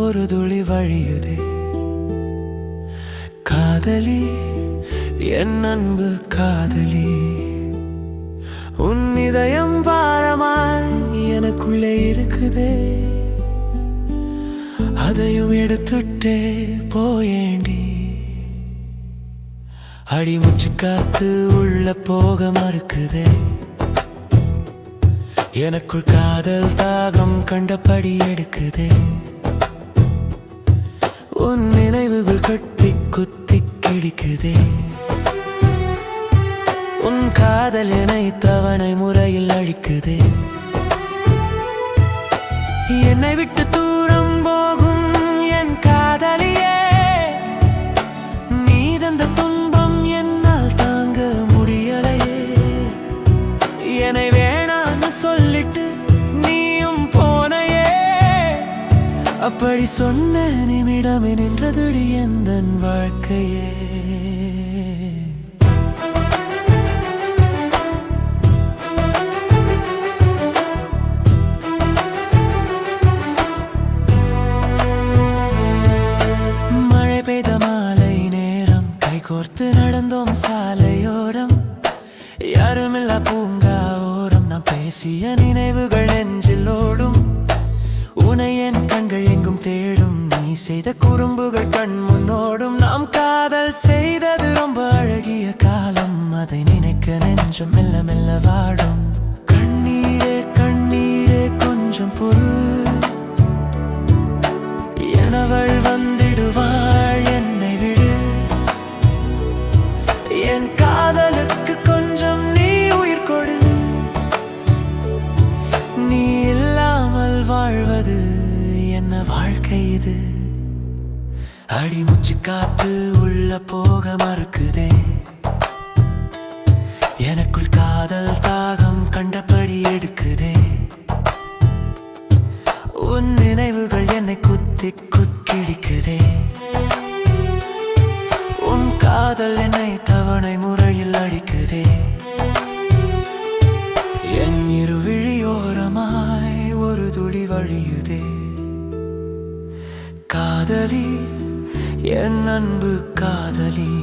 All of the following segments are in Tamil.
ஒரு துளி வழியுதே. காதலி, என் அன்பு காதலி, உன் இதயம் பாரமாய் எனக்குள்ளே இருக்குதே. அதையும் எடுத்துட்டே போயேண்டி. அடிமுச்சு காத்து உள்ள போக மறுக்குதே. எனக்குள் காதல் தாகம் கண்டபடி எடுக்குதே. உன் நினைவுகள் கட்டி குத்தி கிழிக்குதே. உன் காதல் என்னை தவணை முறையில் அழிக்குதே. என்னை விட்டு தூரம் போகும் என் காதலியே, நீ தந்த துன்பம் என்னால் தாங்க முடியலையே. என்னை வேணான்னு சொல்லிட்டு நீயும் போனையே. அப்படி சொன்ன நிமிடமே நின்றதுடி எந்தன் வாழ்க்கையே. மழை பெய்த மாலை நேரம், கைகோர்த்து நடந்தோம் சாலையோரம். யாருமில்லா பூங்கா ஓரம், நாம் பேசிய நினைவுகள் நெஞ்சில் ஓடும். உனை என் கண்கள் எங்கும் தேடும், நீ செய்த குறும்புகள் கண் முன்னோடும். நாம் காதல் செய்தது ரொம்ப அழகிய காலம், அதை நினைக்க நெஞ்சம் மெல்ல மெல்ல வாடும். கண்ணீரே கண்ணீரே கொஞ்சம் பொறு, எனவள் வந்திடுவாள் என்னை விடு. என் காதலுக்கு கொஞ்சம் நீ உயிர் கொடு. நீ இல்லாமல் வாழ்வது என்ன வாழ்க்கை இது? அடிமுச்சு காத்து உள்ள போக மறுக்குதே. எனக்குள் காதல் தாகம் கண்டபடி எடுக்குதே. உன் நினைவுகள் என்னை குத்தி குத்திடிக்குதே. உன் காதல் என்னை தவணை முறையில் அழிக்குதே. என் இரு விழியோரமாய் ஒரு துளி வழியுதே. காதலி, என் அன்பு காதலி,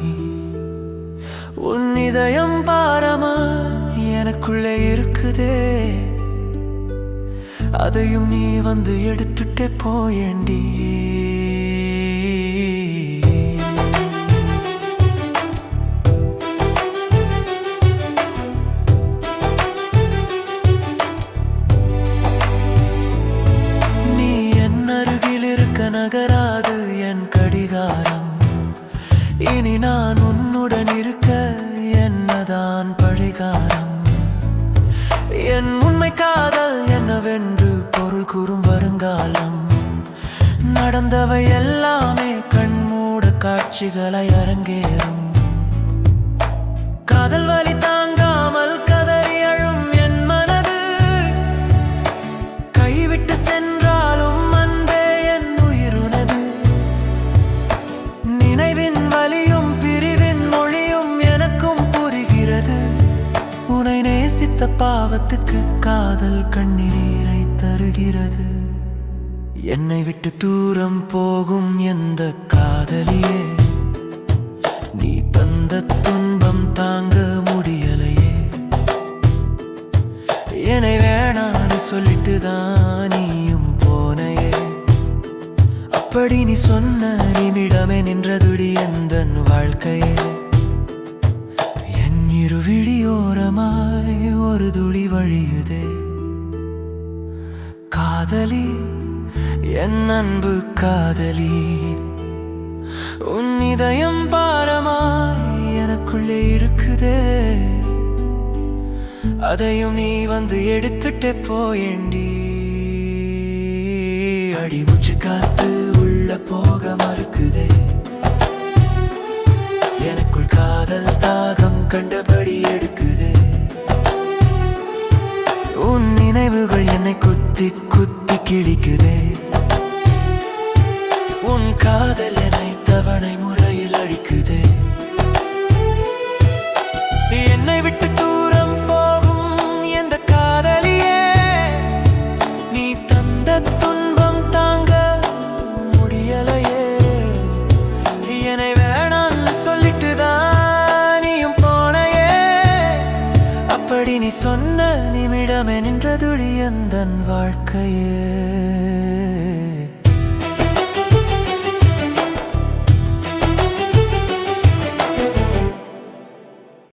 உன் இதயம் பாரமாய் எனக்குள்ளே இருக்குதே. அதையும் நீ வந்து எடுத்துட்டே போயேண்டி. நீ என் அருகில் இருக்க நகராது என் கடிகாரம். இனி நான் உன்னுடன் இருக்க என்னதான் பழிகாரம்? என் உண்மை காதல் என்னவென்று பொருள் கூறும் வருங்காலம். நடந்தவை எல்லாமே கண்மூட காட்சிகளை அரங்கேறும். காதல் வலி தாங்காமல் கதறி அழும் என் மனது. கைவிட்டு சென்றாலும் அன்பே என் உயிருனது. நினைவின் வலியும் பிரிவின் மொழியும் எனக்கும் புரிகிறது. உன்னை நேசித்த பாவத்துக்கு காதல் கண்ணீரை தருகிறது. என்னை விட்டு தூரம் போகும் எந்த காதலியே, நீ தந்த துன்பம் தாங்க முடியலையே. என்னை வேணான்னு சொல்லிட்டு தான் நீயும் போனையே. அப்படி நீ சொன்ன நிமிடமே நின்றதுடி எந்தன் வாழ்க்கையே. என் இரு விழியோரமாய் ஒரு துளி வழியுதே. காதலி, என் அன்பு காதலி, உன் இதயம் பாரமாய் எனக்குள்ளே இருக்குதே. அதையும் நீ வந்து எடுத்துட்டே போயேண்டி. அடிமுச்சு காத்து உள்ள போக மறுக்குதே. எனக்குள் காதல் தாகம் கண்டபடி எடுக்குதே. உன் நினைவுகள் என்னை குத்தி குத்தி கிழிக்குதே. உன் காதல் என்னை தவணை முறையில் அழிக்குதே. என்னை விட்டு தூரம் போகும் எந்த காதலியே, நீ தந்த துன்பம் தாங்க நீ சொன்ன நிமிடமே நின்றதுடி எந்தன் வாழ்க்கையே.